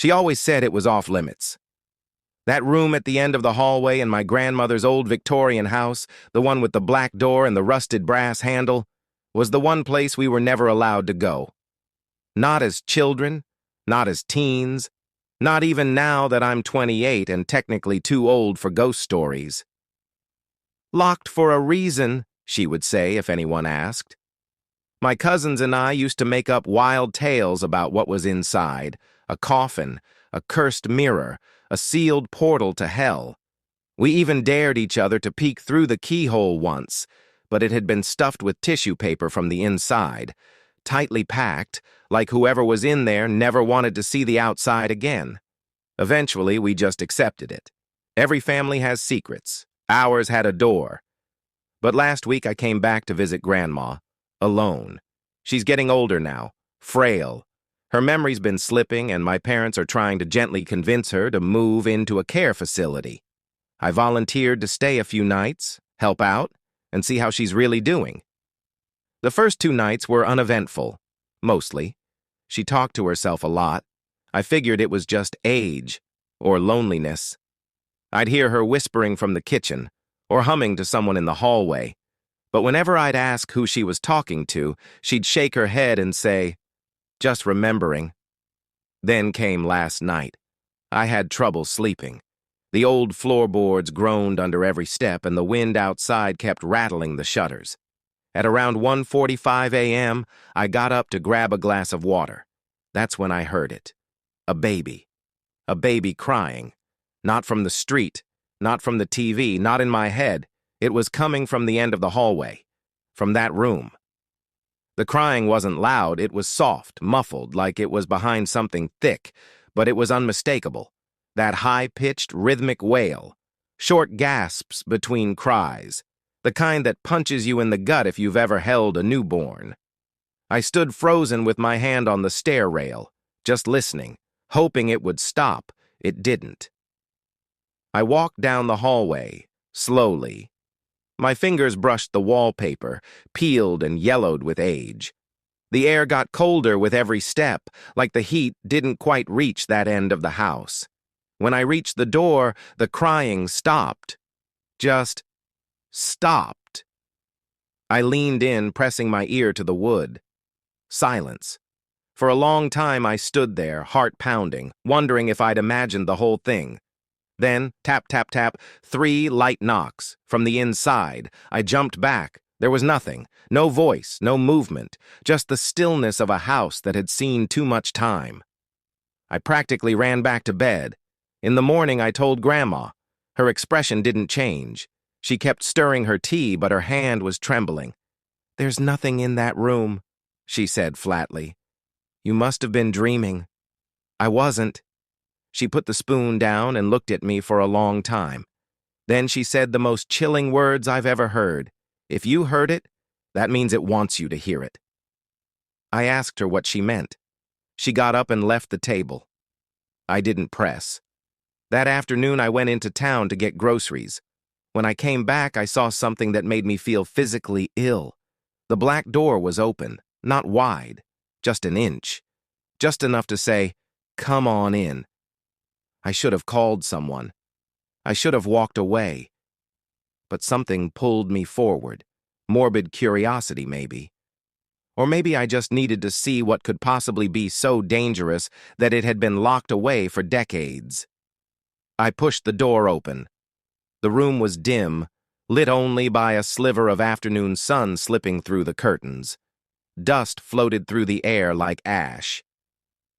She always said it was off limits. That room at the end of the hallway in my grandmother's old Victorian house, the one with the black door and the rusted brass handle, was the one place we were never allowed to go. Not as children, not as teens, not even now that I'm 28 and technically too old for ghost stories. "Locked for a reason," she would say if anyone asked. My cousins and I used to make up wild tales about what was inside: a coffin, a cursed mirror, a sealed portal to hell. We even dared each other to peek through the keyhole once, but it had been stuffed with tissue paper from the inside, tightly packed, like whoever was in there never wanted to see the outside again. Eventually, we just accepted it. Every family has secrets. Ours had a door. But last week I came back to visit Grandma, alone. She's getting older now, frail. Her memory's been slipping, and my parents are trying to gently convince her to move into a care facility. I volunteered to stay a few nights, help out, and see how she's really doing. The first 2 nights were uneventful, mostly. She talked to herself a lot. I figured it was just age, or loneliness. I'd hear her whispering from the kitchen, or humming to someone in the hallway. But whenever I'd ask who she was talking to, she'd shake her head and say, "Just remembering." Then came last night. I had trouble sleeping. The old floorboards groaned under every step, and the wind outside kept rattling the shutters. At around 1:45 a.m., I got up to grab a glass of water. That's when I heard it. A baby. A baby crying. Not from the street, not from the TV, not in my head. It was coming from the end of the hallway, from that room. The crying wasn't loud, it was soft, muffled, like it was behind something thick, but it was unmistakable. That high-pitched, rhythmic wail. Short gasps between cries. The kind that punches you in the gut if you've ever held a newborn. I stood frozen with my hand on the stair rail, just listening, hoping it would stop. It didn't. I walked down the hallway, slowly. My fingers brushed the wallpaper, peeled and yellowed with age. The air got colder with every step, like the heat didn't quite reach that end of the house. When I reached the door, the crying stopped. Just stopped. I leaned in, pressing my ear to the wood. Silence. For a long time I stood there, heart pounding, wondering if I'd imagined the whole thing. Then, tap, tap, tap, 3 light knocks. From the inside, I jumped back. There was nothing. No voice, no movement. Just the stillness of a house that had seen too much time. I practically ran back to bed. In the morning, I told Grandma. Her expression didn't change. She kept stirring her tea, but her hand was trembling. "There's nothing in that room," she said flatly. "You must have been dreaming." I wasn't. She put the spoon down and looked at me for a long time. Then she said the most chilling words I've ever heard. "If you heard it, that means it wants you to hear it." I asked her what she meant. She got up and left the table. I didn't press. That afternoon I went into town to get groceries. When I came back, I saw something that made me feel physically ill. The black door was open, not wide, just an inch. Just enough to say, "Come on in." I should have called someone. I should have walked away. But something pulled me forward. Morbid curiosity, maybe. Or maybe I just needed to see what could possibly be so dangerous that it had been locked away for decades. I pushed the door open. The room was dim, lit only by a sliver of afternoon sun slipping through the curtains. Dust floated through the air like ash.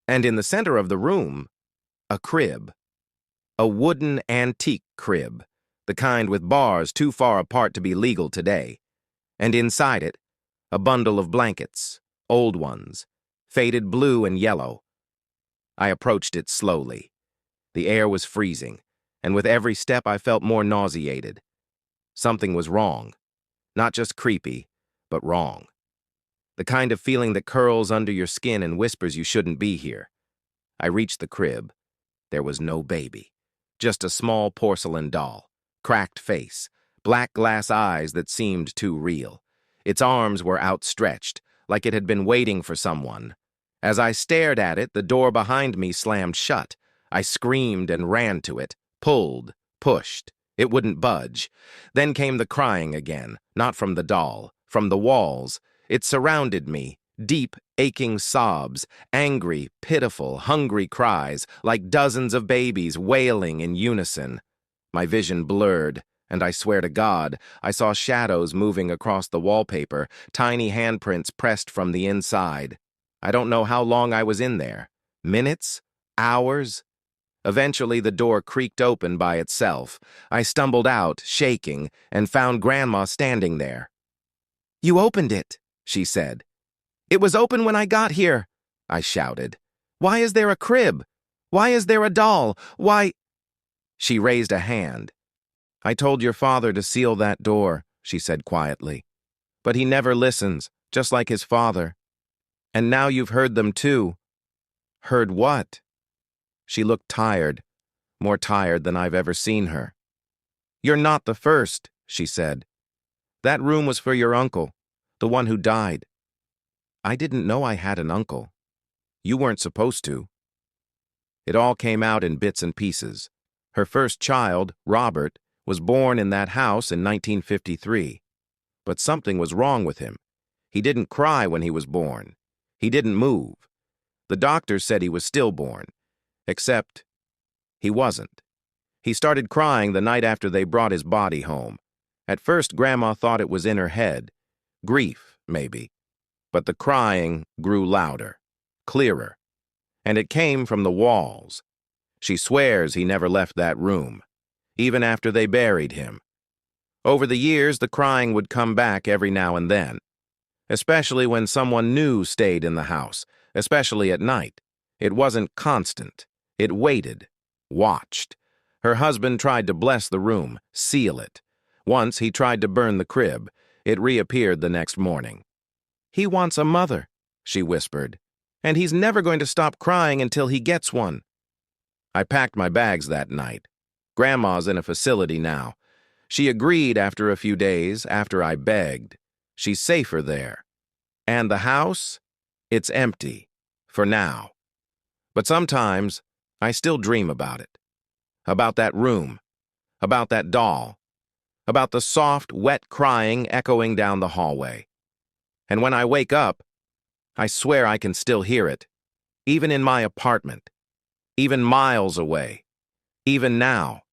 And in the center of the room, a crib. A wooden antique crib, the kind with bars too far apart to be legal today. And inside it, a bundle of blankets, old ones, faded blue and yellow. I approached it slowly. The air was freezing, and with every step I felt more nauseated. Something was wrong. Not just creepy, but wrong. The kind of feeling that curls under your skin and whispers you shouldn't be here. I reached the crib. There was no baby. Just a small porcelain doll, cracked face, black glass eyes that seemed too real. Its arms were outstretched, like it had been waiting for someone. As I stared at it, the door behind me slammed shut. I screamed and ran to it, pulled, pushed. It wouldn't budge. Then came the crying again, not from the doll, from the walls. It surrounded me, deep, aching sobs, angry, pitiful, hungry cries, like dozens of babies wailing in unison. My vision blurred, and I swear to God, I saw shadows moving across the wallpaper, tiny handprints pressed from the inside. I don't know how long I was in there. Minutes? Hours? Eventually, the door creaked open by itself. I stumbled out, shaking, and found Grandma standing there. "You opened it," she said. "It was open when I got here," I shouted. "Why is there a crib? Why is there a doll? Why—" She raised a hand. "I told your father to seal that door," she said quietly. "But he never listens, just like his father. And now you've heard them too." "Heard what?" She looked tired, more tired than I've ever seen her. "You're not the first," she said. "That room was for your uncle, the one who died." "I didn't know I had an uncle. You weren't supposed to." It all came out in bits and pieces. Her first child, Robert, was born in that house in 1953. But something was wrong with him. He didn't cry when he was born. He didn't move. The doctors said he was stillborn. Except he wasn't. He started crying the night after they brought his body home. At first, Grandma thought it was in her head. Grief, maybe. But the crying grew louder, clearer. And it came from the walls. She swears he never left that room, even after they buried him. Over the years, the crying would come back every now and then, especially when someone new stayed in the house, especially at night. It wasn't constant. It waited, watched. Her husband tried to bless the room, seal it. Once he tried to burn the crib. It reappeared the next morning. "He wants a mother," she whispered, "and he's never going to stop crying until he gets one." I packed my bags that night. Grandma's in a facility now. She agreed after a few days, after I begged. She's safer there. And the house? It's empty. For now. But sometimes, I still dream about it. About that room. About that doll. About the soft, wet crying echoing down the hallway. And when I wake up, I swear I can still hear it. Even in my apartment. Even miles away. Even now.